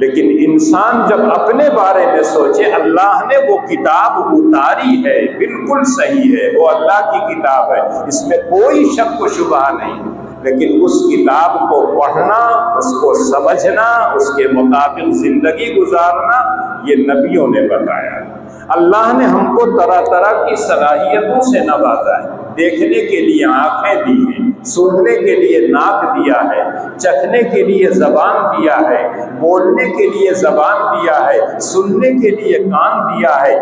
لیکن انسان جب اپنے بارے میں سوچے اللہ نے وہ کتاب اتاری ہے، بالکل صحیح ہے، وہ اللہ کی کتاب ہے، اس میں کوئی شک و شبہ نہیں، لیکن اس کتاب کو پڑھنا، اس کو سمجھنا، اس کے مطابق زندگی گزارنا یہ نبیوں نے بتایا۔ اللہ نے ہم کو طرح طرح کی صلاحیتوں سے نوازا ہے، دیکھنے کے لیے آنکھیں دی ہیں، سننے کے لیے ناک دیا ہے، چکھنے کے لیے زبان دیا ہے، بولنے کے لیے زبان دیا ہے، سننے کے لیے کان دیا ہے،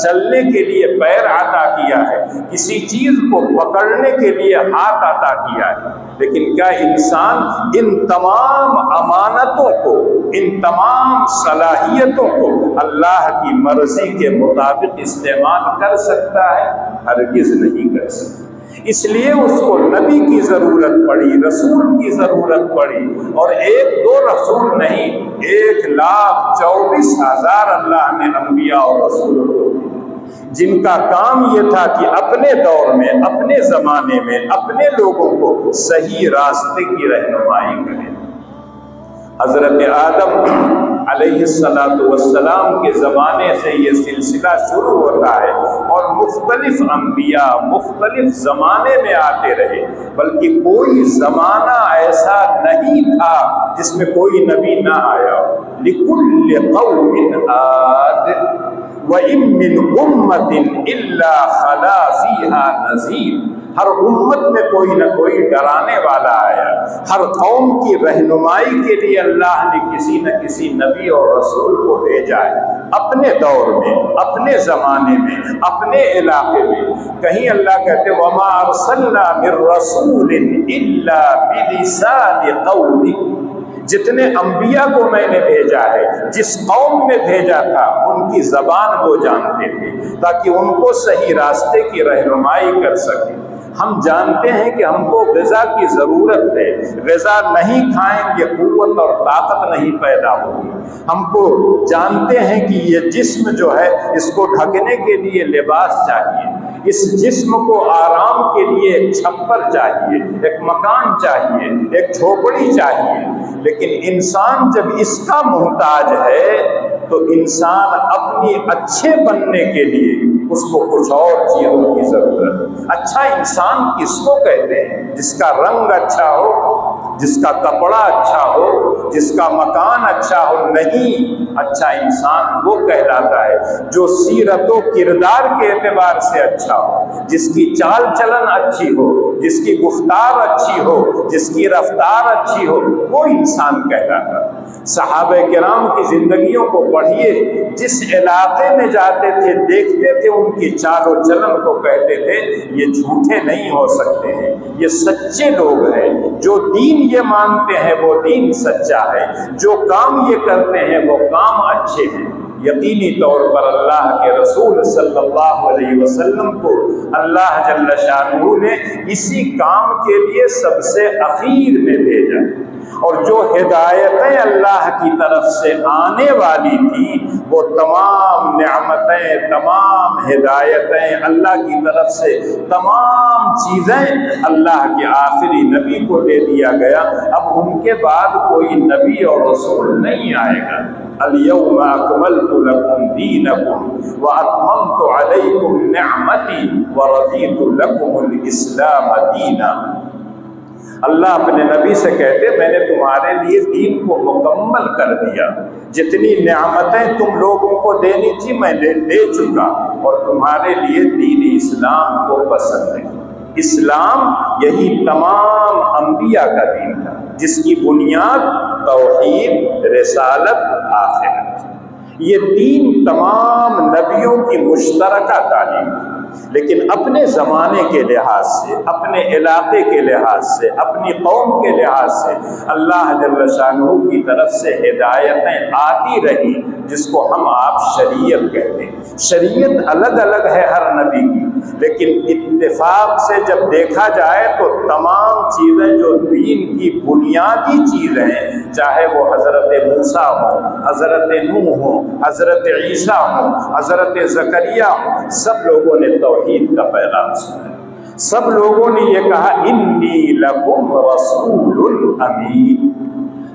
چلنے کے لیے پیر عطا کیا ہے، کسی چیز کو پکڑنے کے لیے ہاتھ عطا کیا ہے۔ لیکن کیا انسان ان تمام امانتوں کو، ان تمام صلاحیتوں کو اللہ کی مرضی کے مطابق استعمال کر سکتا ہے؟ ہرگز نہیں کر سکتا۔ اس لیے اس کو نبی کی ضرورت پڑی، رسول کی ضرورت پڑی، اور ایک دو رسول نہیں، 1,24,000 اللہ نے انبیاء اور رسولوں کو دی، جن کا کام یہ تھا کہ اپنے دور میں، اپنے زمانے میں، اپنے لوگوں کو صحیح راستے کی رہنمائی کریں۔ حضرت آدم علیہ السلام کے زمانے سے یہ سلسلہ شروع ہوتا ہے، اور مختلف انبیاء مختلف زمانے میں آتے رہے، بلکہ کوئی زمانہ ایسا نہیں تھا جس میں کوئی نبی نہ آیا ہو۔ لِكُلِّ قَوْمٍ عَادٍ وَإِن مِّنْ أُمَّةٍ إِلَّا خَلَا فِيهَا نَذِيرٌ۔ ہر امت میں کوئی نہ کوئی ڈرانے والا آیا، ہر قوم کی رہنمائی کے لیے اللہ نے کسی نہ کسی نبی اور رسول کو بھیجا ہے، اپنے دور میں، اپنے زمانے میں، اپنے علاقے میں۔ کہیں اللہ کہتے وَمَا أَرْسَلْنَا مِن رَّسُولٍ إِلَّا بِلِسَانِ قَوْمِهِ۔ جتنے انبیاء کو میں نے بھیجا ہے، جس قوم میں بھیجا تھا، ان کی زبان وہ جانتے تھے تاکہ ان کو صحیح راستے کی رہنمائی کر سکیں۔ ہم جانتے ہیں کہ ہم کو غذا کی ضرورت ہے، غذا نہیں کھائیں گے قوت اور طاقت نہیں پیدا ہوگی۔ ہم کو جانتے ہیں کہ یہ جسم جو ہے اس کو ڈھکنے کے لیے لباس چاہیے، اس جسم کو آرام کے لیے ایک چھپر چاہیے، ایک مکان چاہیے، ایک جھوپڑی چاہیے۔ لیکن انسان جب اس کا محتاج ہے تو انسان اپنی اچھے بننے کے لیے اس کو کچھ اور چیزوں کی ضرورت ہے۔ اچھا انسان کس کو کہتے ہیں؟ جس کا رنگ اچھا ہو، جس کا کپڑا اچھا ہو، جس کا مکان اچھا ہو، نہیں، اچھا انسان وہ کہلاتا ہے جو سیرت و کردار کے اعتبار سے اچھا ہو، جس کی چال چلن اچھی ہو، جس کی گفتار اچھی ہو، جس کی رفتار اچھی ہو، وہ انسان کہلاتا ہے۔ صحابہ کرام کی زندگیوں کو پڑھیے، جس علاقے میں جاتے تھے دیکھتے تھے ان کی چال و چلن کو کہتے تھے یہ جھوٹے نہیں ہو سکتے ہیں، یہ سچے لوگ ہیں، جو دین یہ مانتے ہیں وہ دین سچا ہے، جو کام یہ کرتے ہیں وہ کام اچھے ہیں۔ یقینی طور پر اللہ کے رسول صلی اللہ علیہ وسلم کو اللہ جل شانہ نے اسی کام کے لیے سب سے اخیر میں بھیجا، اور جو ہدایتیں اللہ کی طرف سے آنے والی تھیں وہ تمام نعمتیں، تمام ہدایتیں اللہ کی طرف سے، تمام چیزیں اللہ کے آخری نبی کو دے دیا گیا۔ اب ان کے بعد کوئی نبی اور رسول نہیں آئے گا۔ اليوم اکملت لکم دینکم واتممت علیکم نعمتی ورضیت لکم الاسلام دینا۔ اللہ اپنے نبی سے کہتے میں نے تمہارے لیے دین کو مکمل کر دیا، جتنی نعمتیں تم لوگوں کو دینی تھی میں دے چکا، اور تمہارے لیے دین اسلام کو پسند ہے۔ اسلام یہی تمام انبیاء کا دین تھا، جس کی بنیاد توحید، رسالت، آخرت۔ یہ دین تمام نبیوں کی مشترکہ تعلیم تھی، لیکن اپنے زمانے کے لحاظ سے، اپنے علاقے کے لحاظ سے، اپنی قوم کے لحاظ سے اللہ جل شانہ کی طرف سے ہدایتیں آتی رہی، جس کو ہم آپ شریعت کہتے ہیں۔ شریعت الگ الگ ہے ہر نبی کی، لیکن اتفاق سے جب دیکھا جائے تو تمام چیزیں جو دین کی بنیادی چیزیں ہیں، چاہے وہ حضرت موسیٰ ہوں، حضرت نوح ہوں، حضرت عیسیٰ ہوں، حضرت زکریا ہوں، سب لوگوں نے توحید کا پیغام سنا۔ سب لوگوں نے یہ کہا انی لکم رسول امین۔